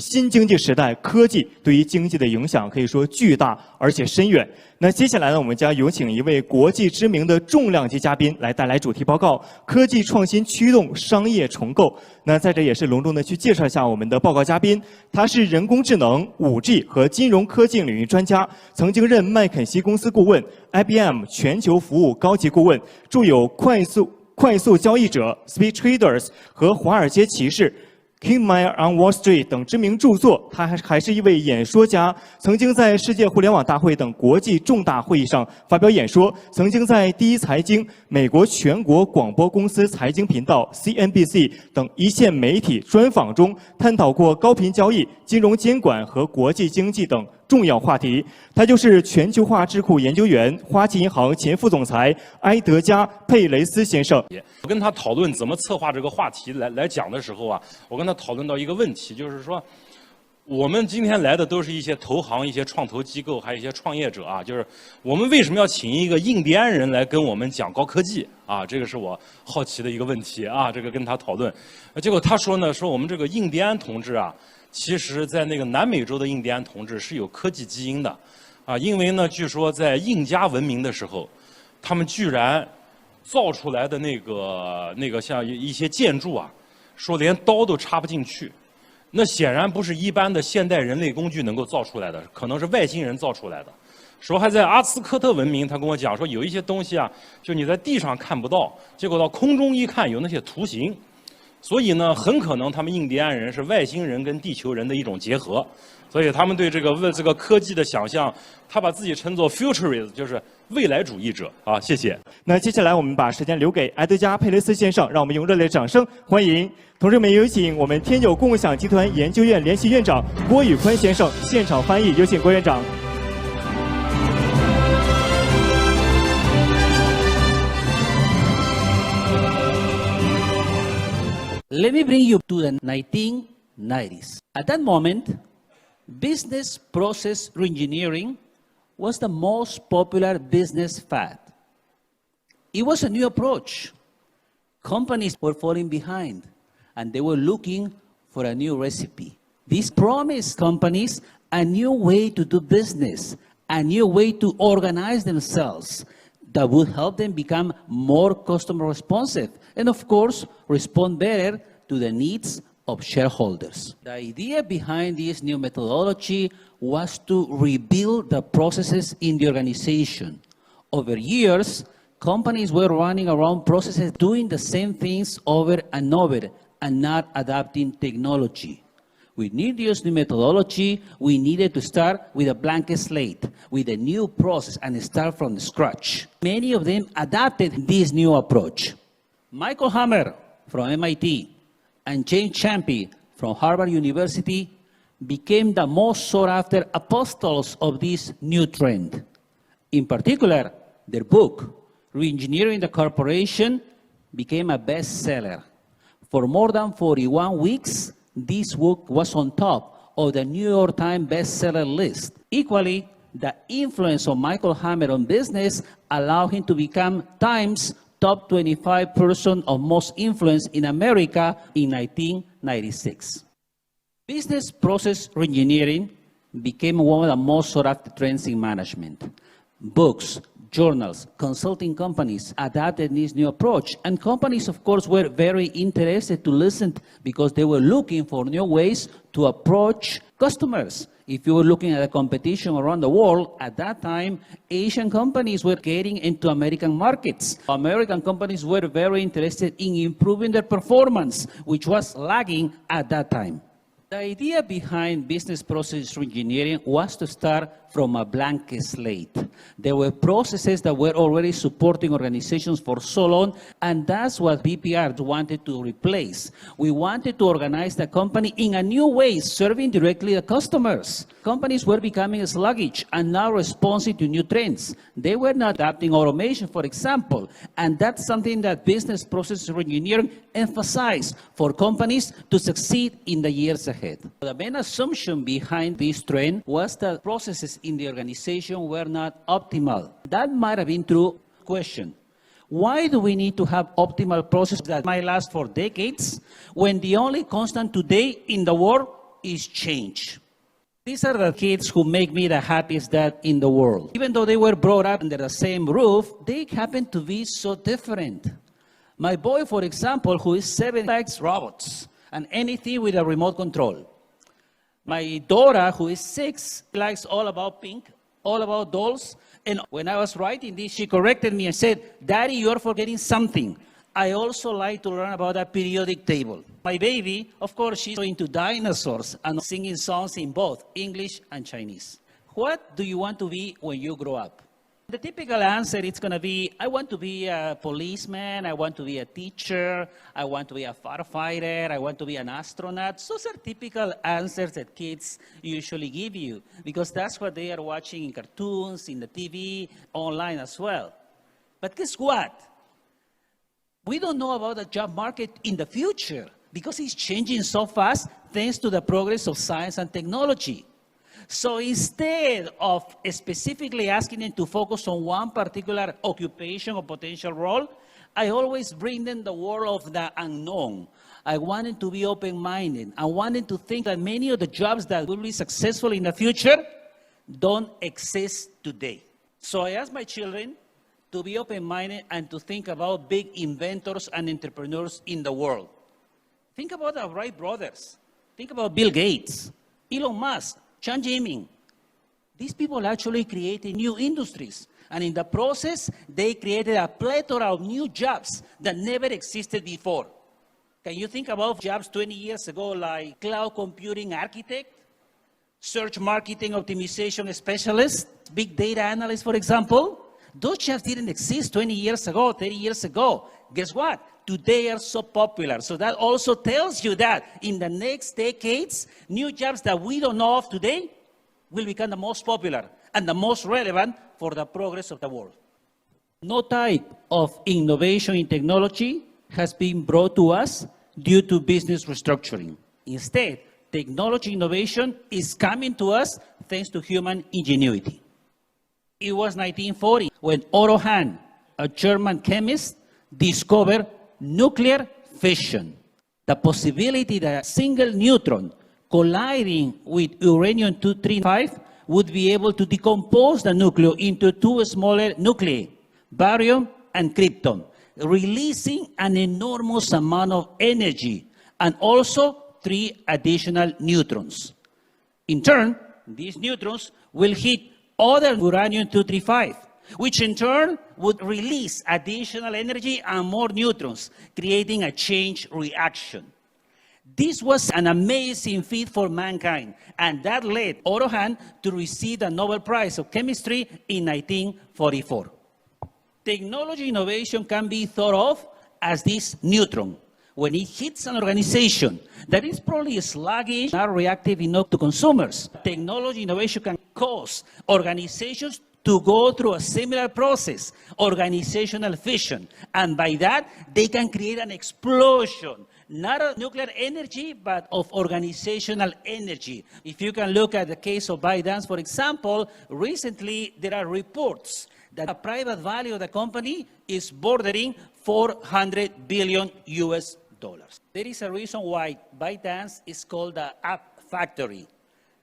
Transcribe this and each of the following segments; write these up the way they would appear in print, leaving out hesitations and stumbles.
新经济时代，科技对于经济的影响可以说巨大而且深远。那接下来呢，我们将有请一位国际知名的重量级嘉宾来带来主题报告《科技创新驱动商业重构》。那在这也是隆重的去介绍一下我们的报告嘉宾，他是人工智能、5G 和金融科技领域专家，曾经任麦肯锡公司顾问、IBM 全球服务高级顾问，著有快速交易者 Speed Traders 和华尔街骑士。King Meyer on Wall Street 等知名著作，他还是一位演说家，曾经在世界互联网大会等国际重大会议上发表演说，曾经在第一财经、美国全国广播公司财经频道 CNBC 等一线媒体专访中探讨过高频交易、金融监管和国际经济等重要话题。他就是全球化智库研究员、花旗银行前副总裁埃德加佩雷斯先生。我跟他讨论怎么策划这个话题来讲的时候啊，我跟他讨论到一个问题，就是说，我们今天来的都是一些投行、一些创投机构，还有一些创业者啊，就是我们为什么要请一个印第安人来跟我们讲高科技啊？这个是我好奇的一个问题啊，这个跟他讨论，结果他说呢，说我们这个印第安同志啊，其实在那个南美洲的印第安同志是有科技基因的，啊，因为呢，据说在印加文明的时候，他们居然造出来的那个像一些建筑啊，说连刀都插不进去，那显然不是一般的现代人类工具能够造出来的，可能是外星人造出来的。说还在阿兹科特文明，他跟我讲说有一些东西啊，就你在地上看不到，结果到空中一看有那些图形。所以呢，很可能他们印第安人是外星人跟地球人的一种结合，所以他们对这个科技的想象，他把自己称作 futurist， 就是未来主义者啊。谢谢。那接下来我们把时间留给埃德加佩雷斯先生，让我们用热烈掌声欢迎。同时，我们有请我们天友共享集团研究院联席院长郭宇宽先生现场翻译，有请郭院长。Let me bring you to the 1990s. At that moment, business process reengineering was the most popular business fad. It was a new approach. Companies were falling behind, and they were looking for a new recipe. This promised companies a new way to do business, a new way to organize themselves that would help them become more customer responsive and, of course, respond better to the needs of shareholders. The idea behind this new methodology was to rebuild the processes in the organization. Over years, companies were running around processes doing the same things over and over and not adapting technology. We need this new methodology. We needed to start with a blank slate, with a new process, and start from scratch. Many of them adapted this new approach. Michael Hammer from MIT and James Champy from Harvard University became the most sought-after apostles of this new trend. In particular, their book, Reengineering the Corporation, became a bestseller. For more than 41 weeks, this book was on top of the New York Times bestseller list. Equally, the influence of Michael Hammer on business allowed him to become Times' top 25 person of most influence in America in 1996. Business process reengineering became one of the most sought-after trends in management. Books, journals, consulting companies adapted this new approach, and companies, of course, were very interested to listen because they were looking for new ways to approach customers. If you were looking at a competition around the world, at that time, Asian companies were getting into American markets. American companies were very interested in improving their performance, which was lagging at that time. The idea behind business process reengineering was to start from a blank slate. There were processes that were already supporting organizations for so long, and that's what BPR wanted to replace. We wanted to organize the company in a new way, serving directly the customers. Companies were becoming sluggish and not responding to new trends. They were not adapting automation, for example, and that's something that business process reengineering emphasized for companies to succeed in the years ahead. The main assumption behind this trend was that processes in the organization were not optimal. That might have been true. Question: why do we need to have optimal processes that might last for decades when the only constant today in the world is change. These are the kids who make me the happiest dad in the world. Even though they were brought up under the same roof, they happen to be so different. My boy, for example, who is 7, likes robots and anything with a remote control. My daughter, who is 6, likes all about pink, all about dolls. And when I was writing this, she corrected me and said, Daddy, you're forgetting something. I also like to learn about a periodic table. My baby, of course, she's into dinosaurs and singing songs in both English and Chinese. What do you want to be when you grow up? The typical answer is going to be, I want to be a policeman, I want to be a teacher, I want to be a firefighter, I want to be an astronaut. Those are typical answers that kids usually give you because that's what they are watching in cartoons, in the TV, online as well. But guess what? We don't know about the job market in the future because it's changing so fast thanks to the progress of science and technology. So instead of specifically asking them to focus on one particular occupation or potential role, I always bring them the world of the unknown. I want them to be open-minded. I want them to think that many of the jobs that will be successful in the future don't exist today. So I ask my children to be open-minded and to think about big inventors and entrepreneurs in the world. Think about the Wright brothers. Think about Bill Gates, Elon Musk, Chan Jiming. These people actually created new industries. And in the process, they created a plethora of new jobs that never existed before. Can you think about jobs 20 years ago like cloud computing architect, search marketing optimization specialist, big data analyst, for example? Those jobs didn't exist 20 years ago, 30 years ago. Guess what? Today are so popular. So that also tells you that in the next decades, new jobs that we don't know of today will become the most popular and the most relevant for the progress of the world. No type of innovation in technology has been brought to us due to business restructuring. Instead, technology innovation is coming to us thanks to human ingenuity. It was 1940 when Otto Hahn, a German chemist, discovered nuclear fission. The possibility that a single neutron colliding with uranium-235 would be able to decompose the nucleus into two smaller nuclei, barium and krypton, releasing an enormous amount of energy and also 3 additional neutrons. In turn, these neutrons will hit other uranium-235, which in turn would release additional energy and more neutrons, creating a chain reaction. This was an amazing feat for mankind, and that led Otto Hahn to receive the Nobel Prize of Chemistry in 1944. Technology innovation can be thought of as this neutron. When it hits an organization that is probably sluggish, not reactive enough to consumers, technology innovation can cause organizations to go through a similar process, organizational fission. And by that, they can create an explosion, not of nuclear energy, but of organizational energy. If you can look at the case of ByteDance, for example, recently there are reports that the private value of the company is bordering $400 billion US. There is a reason why ByteDance is called the App Factory.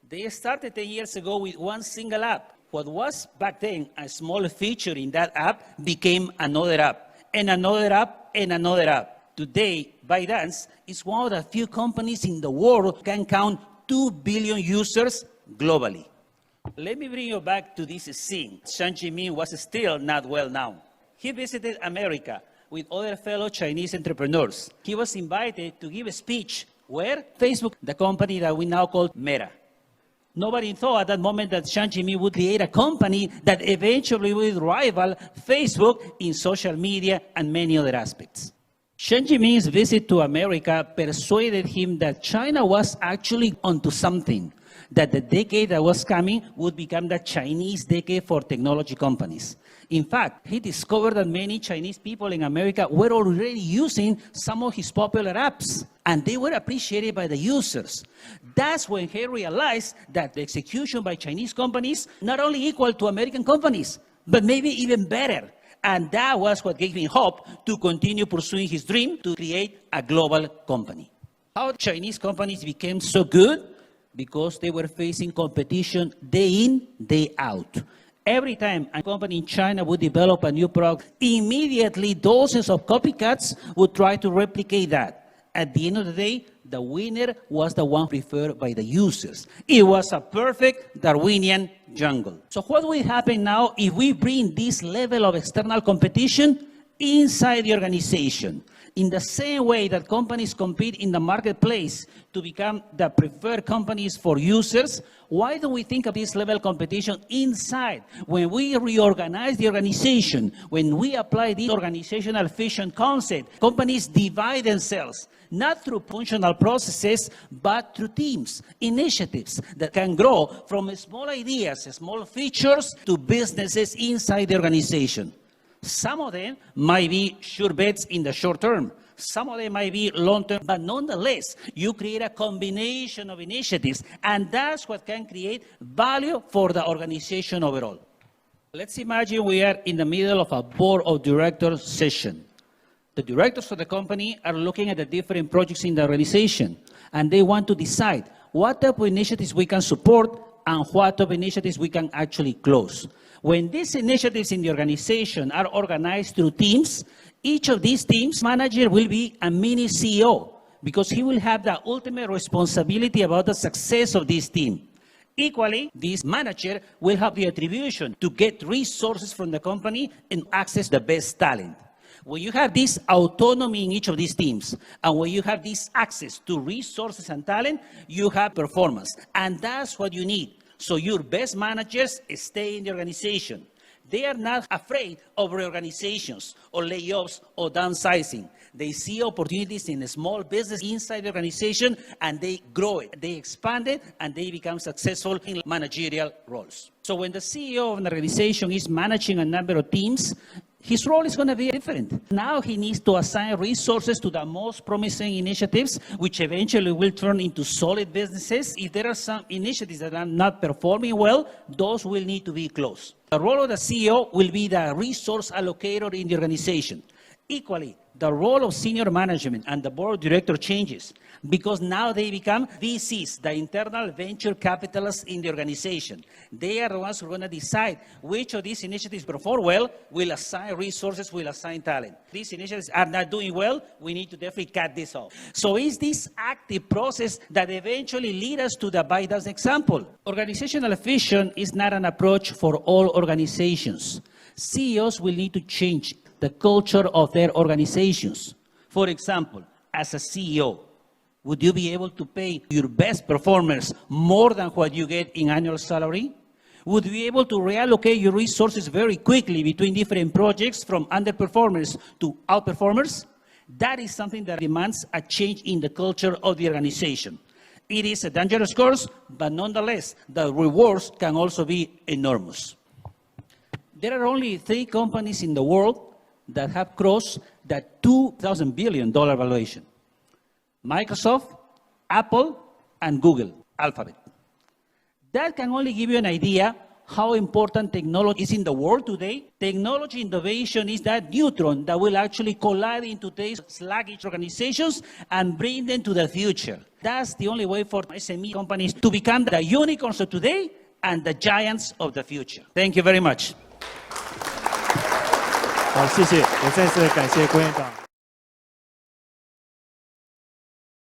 They started 10 years ago with one single app. What was back then a small feature in that app became another app, and another app, and another app. Today, ByteDance is one of the few companies in the world that can count 2 billion users globally. Let me bring you back to this scene. Chan Jiming was still not well known. He visited America with other fellow Chinese entrepreneurs. He was invited to give a speech where Facebook, the company that we now call Meta. Nobody thought at that moment that Chan Jiming would create a company that eventually would rival Facebook in social media and many other aspects. Chan Jiming's visit to America persuaded him that China was actually onto something, that the decade that was coming would become the Chinese decade for technology companies. In fact, he discovered that many Chinese people in America were already using some of his popular apps, and they were appreciated by the users. That's when he realized that the execution by Chinese companies not only equal to American companies, but maybe even better. And that was what gave him hope to continue pursuing his dream to create a global company. How Chinese companies became so good? because they were facing competition day in, day out. Every time a company in China would develop a new product, immediately dozens of copycats would try to replicate that. At the end of the day, the winner was the one preferred by the users. It was a perfect Darwinian jungle. So what will happen now if we bring this level of external competition inside the organization? In the same way that companies compete in the marketplace to become the preferred companies for users, why don't we think of this level of competition inside? When we reorganize the organization, when we apply the organizational fission concept, companies divide themselves, not through functional processes, but through teams, initiatives that can grow from small ideas, small features, to businesses inside the organization. Some of them might be sure bets in the short term. Some of them might be long term, but nonetheless, you create a combination of initiatives, and that's what can create value for the organization overall. Let's imagine we are in the middle of a board of directors session. The directors of the company are looking at the different projects in the organization, and they want to decide what type of initiatives we can support and what type of initiatives we can actually close. When these initiatives in the organization are organized through teams, each of these teams manager will be a mini CEO because he will have the ultimate responsibility about the success of this team. Equally, this manager will have the attribution to get resources from the company and access the best talent. When you have this autonomy in each of these teams, and when you have this access to resources and talent, you have performance. And that's what you need. So your best managers stay in the organization. They are not afraid of reorganizations or layoffs or downsizing. They see opportunities in a small business inside the organization, and they grow it. They expand it, and they become successful in managerial roles. So when the CEO of an organization is managing a number of teams, his role is going to be different. Now he needs to assign resources to the most promising initiatives, which eventually will turn into solid businesses. If there are some initiatives that are not performing well, those will need to be closed. The role of the CEO will be the resource allocator in the organization. Equally, the role of senior management and the board of director changes because now they become VCs, the internal venture capitalists in the organization. They are the ones who are going to decide which of these initiatives perform well, will assign resources, will assign talent. These initiatives are not doing well, we need to definitely cut this off. So it's this active process that eventually leads us to the ByteDance example. Organizational fission is not an approach for all organizations. CEOs will need to change the culture of their organizations. For example, as a CEO, would you be able to pay your best performers more than what you get in annual salary? Would you be able to reallocate your resources very quickly between different projects from underperformers to outperformers? That is something that demands a change in the culture of the organization. It is a dangerous course, but nonetheless, the rewards can also be enormous. There are only 3 companies in the world that have crossed the $2,000 billion valuation. Microsoft, Apple, and Google, Alphabet. That can only give you an idea how important technology is in the world today. Technology innovation is that neutron that will actually collide in today's sluggish organizations and bring them to the future. That's the only way for SME companies to become the unicorns of today and the giants of the future. Thank you very much. 好，谢谢，也再次感谢郭院长。